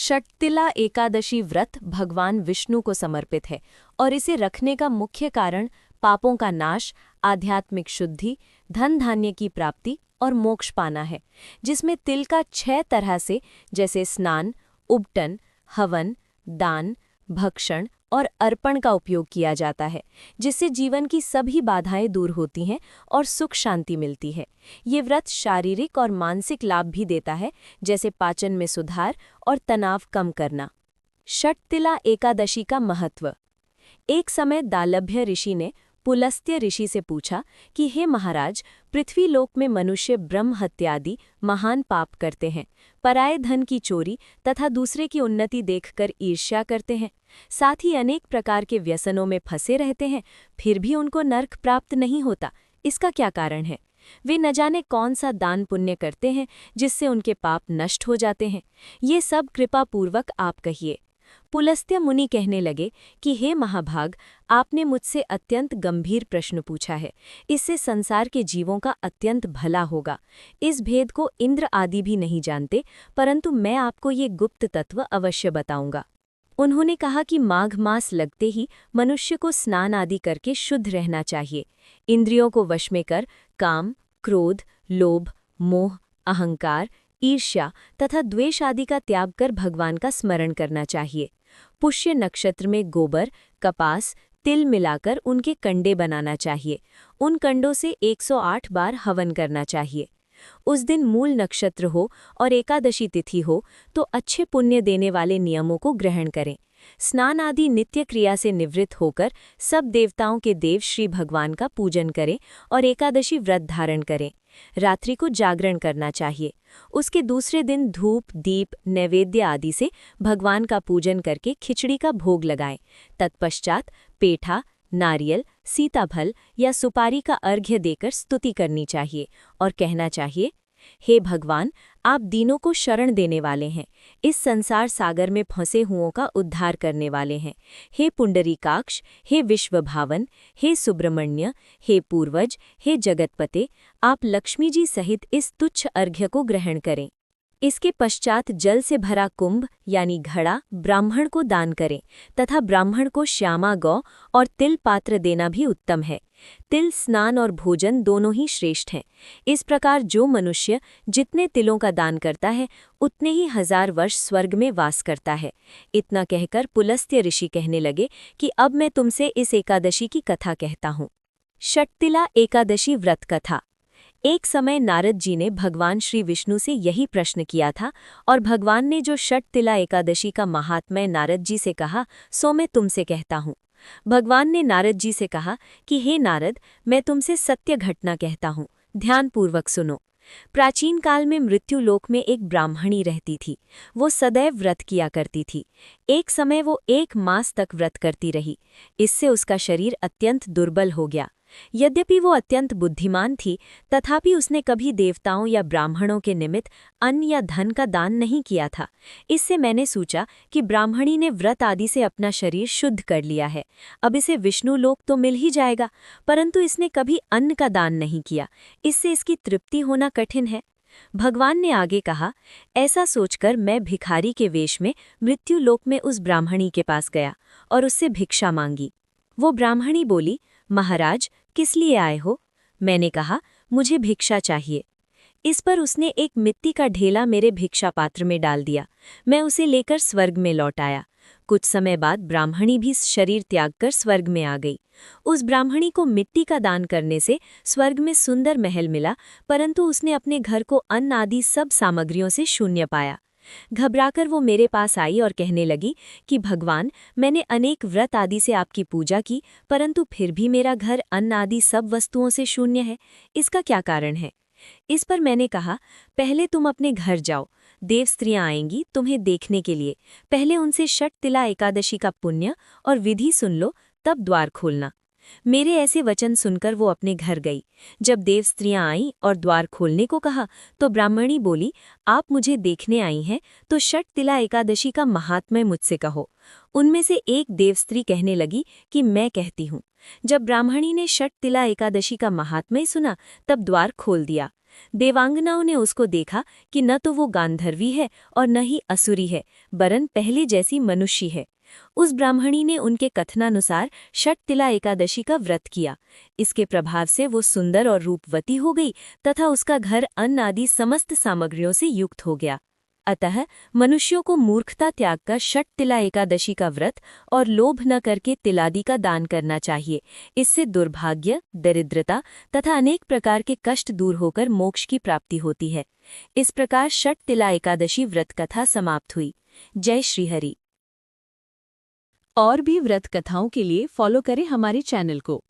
षटतिला एकादशी व्रत भगवान विष्णु को समर्पित है और इसे रखने का मुख्य कारण पापों का नाश, आध्यात्मिक शुद्धि, धन धान्य की प्राप्ति और मोक्ष पाना है, जिसमें तिल का 6 तरह से जैसे स्नान, उबटन, हवन, दान, भक्षण और अर्पण का उपयोग किया जाता है, जिससे जीवन की सभी बाधाएं दूर होती हैं और सुख शांति मिलती है। ये व्रत शारीरिक और मानसिक लाभ भी देता है, जैसे पाचन में सुधार और तनाव कम करना। षटतिला एकादशी का महत्व। एक समय दालभ्य ऋषि ने पुलस्त्य ऋषि से पूछा कि हे महाराज, पृथ्वी लोक में मनुष्य ब्रह्म हत्यादि महान पाप करते हैं, पराये धन की चोरी तथा दूसरे की उन्नति देखकर ईर्ष्या करते हैं, साथ ही अनेक प्रकार के व्यसनों में फंसे रहते हैं, फिर भी उनको नर्क प्राप्त नहीं होता। इसका क्या कारण है? वे न जाने कौन सा दान पुण्य करते हैं जिससे उनके पाप नष्ट हो जाते हैं। ये सब कृपापूर्वक आप कहिए। पुलस्त्य मुनि कहने लगे कि हे महाभाग, आपने मुझसे अत्यंत गंभीर प्रश्न पूछा है। इससे संसार के जीवों का अत्यंत भला होगा। इस भेद को इंद्र आदि भी नहीं जानते, परंतु मैं आपको ये गुप्त तत्व अवश्य बताऊंगा। उन्होंने कहा कि माघ मास लगते ही मनुष्य को स्नान आदि करके शुद्ध रहना चाहिए। इंद्रियों को वश में कर काम, क्रोध, लोभ, मोह, अहंकार, ईर्ष्या तथा द्वेष आदि का त्याग कर भगवान का स्मरण करना चाहिए। पुष्य नक्षत्र में गोबर, कपास, तिल मिलाकर उनके कंडे बनाना चाहिए। उन कंडों से 108 बार हवन करना चाहिए। उस दिन मूल नक्षत्र हो और एकादशी तिथि हो तो अच्छे पुण्य देने वाले नियमों को ग्रहण करें। स्नान आदि नित्य क्रिया से निवृत्त होकर सब देवताओं के देव श्री भगवान का पूजन करें और एकादशी व्रत धारण करें। रात्रि को जागरण करना चाहिए। उसके दूसरे दिन धूप, दीप, नैवेद्य आदि से भगवान का पूजन करके खिचड़ी का भोग लगाएं। तत्पश्चात पेठा, नारियल, सीताफल या सुपारी का अर्घ्य देकर स्तुति करनी चाहिए और कहना चाहिए, हे भगवान, आप दीनों को शरण देने वाले हैं, इस संसार सागर में फंसे हुओं का उद्धार करने वाले हैं। हे पुंडरीकाक्ष, हे विश्वभावन, हे सुब्रमण्य, हे पूर्वज, हे जगतपते, आप लक्ष्मी जी सहित इस तुच्छ अर्घ्य को ग्रहण करें। इसके पश्चात जल से भरा कुंभ यानी घड़ा ब्राह्मण को दान करें तथा ब्राह्मण को श्यामा गौ और तिल पात्र देना भी उत्तम है। तिल स्नान और भोजन दोनों ही श्रेष्ठ हैं। इस प्रकार जो मनुष्य जितने तिलों का दान करता है उतने ही 1000 वर्ष स्वर्ग में वास करता है। इतना कहकर पुलस्त्य ऋषि कहने लगे कि अब मैं तुमसे इस एकादशी की कथा कहता हूँ। षटतिला एकादशी व्रत कथा। एक समय नारद जी ने भगवान श्री विष्णु से यही प्रश्न किया था और भगवान ने जो षटतिला एकादशी का महात्म्य नारद जी से कहा सो मैं तुमसे कहता हूँ। भगवान ने नारद जी से कहा कि हे नारद, मैं तुमसे सत्य घटना कहता हूँ, ध्यानपूर्वक सुनो। प्राचीन काल में मृत्युलोक में एक ब्राह्मणी रहती थी। वो सदैव व्रत किया करती थी। एक समय वो 1 मास तक व्रत करती रही। इससे उसका शरीर अत्यंत दुर्बल हो गया। यद्यपि वो अत्यंत बुद्धिमान थी, तथापि उसने कभी देवताओं या ब्राह्मणों के निमित्त अन्न या धन का दान नहीं किया था। इससे मैंने सोचा कि ब्राह्मणी ने व्रत आदि से अपना शरीर शुद्ध कर लिया है, अब इसे विष्णु लोक तो मिल ही जाएगा, परंतु इसने कभी अन्न का दान नहीं किया, इससे इसकी तृप्ति होना कठिन है। भगवान ने आगे कहा, ऐसा सोचकर मैं भिखारी के वेश में मृत्युलोक में उस ब्राह्मणी के पास गया और उससे भिक्षा मांगी। वो ब्राह्मणी बोली, महाराज, किस लिए आए हो? मैंने कहा, मुझे भिक्षा चाहिए। इस पर उसने एक मिट्टी का ढेला मेरे भिक्षा पात्र में डाल दिया। मैं उसे लेकर स्वर्ग में लौट आया। कुछ समय बाद ब्राह्मणी भी शरीर त्याग कर स्वर्ग में आ गई। उस ब्राह्मणी को मिट्टी का दान करने से स्वर्ग में सुंदर महल मिला, परंतु उसने अपने घर को अन्न आदि सब सामग्रियों से शून्य पाया। घबराकर वो मेरे पास आई और कहने लगी कि भगवान, मैंने अनेक व्रत आदि से आपकी पूजा की, परंतु फिर भी मेरा घर अन्न आदि सब वस्तुओं से शून्य है। इसका क्या कारण है? इस पर मैंने कहा, पहले तुम अपने घर जाओ, देव स्त्रियां आएंगी तुम्हें देखने के लिए। पहले उनसे षटतिला एकादशी का पुण्य और विधि सुन लो, तब द्वार खोलना। मेरे ऐसे वचन सुनकर वो अपने घर गई। जब देव स्त्रियां आईं और द्वार खोलने को कहा तो ब्राह्मणी बोली, आप मुझे देखने आई हैं तो षटतिला एकादशी का महात्म्य मुझसे कहो। उनमें से एक देव स्त्री कहने लगी कि मैं कहती हूँ। जब ब्राह्मणी ने षटतिला एकादशी का महात्म्य सुना तब द्वार खोल दिया। देवांगनाओं ने उसको देखा कि न तो वो गांधर्वी है और न ही असुरी है, वरन पहले जैसी मनुष्य है। उस ब्राह्मणी ने उनके कथनानुसार षटतिला एकादशी का व्रत किया। इसके प्रभाव से वो सुंदर और रूपवती हो गई तथा उसका घर अन्न आदि समस्त सामग्रियों से युक्त हो गया। अतः मनुष्यों को मूर्खता त्याग कर षटतिला एकादशी का व्रत और लोभ न करके तिलादि का दान करना चाहिए। इससे दुर्भाग्य, दरिद्रता तथा अनेक प्रकार के कष्ट दूर होकर मोक्ष की प्राप्ति होती है। इस प्रकार षटतिला एकादशी व्रत कथा समाप्त हुई। जय श्री हरि। और भी व्रत कथाओं के लिए फॉलो करें हमारे चैनल को।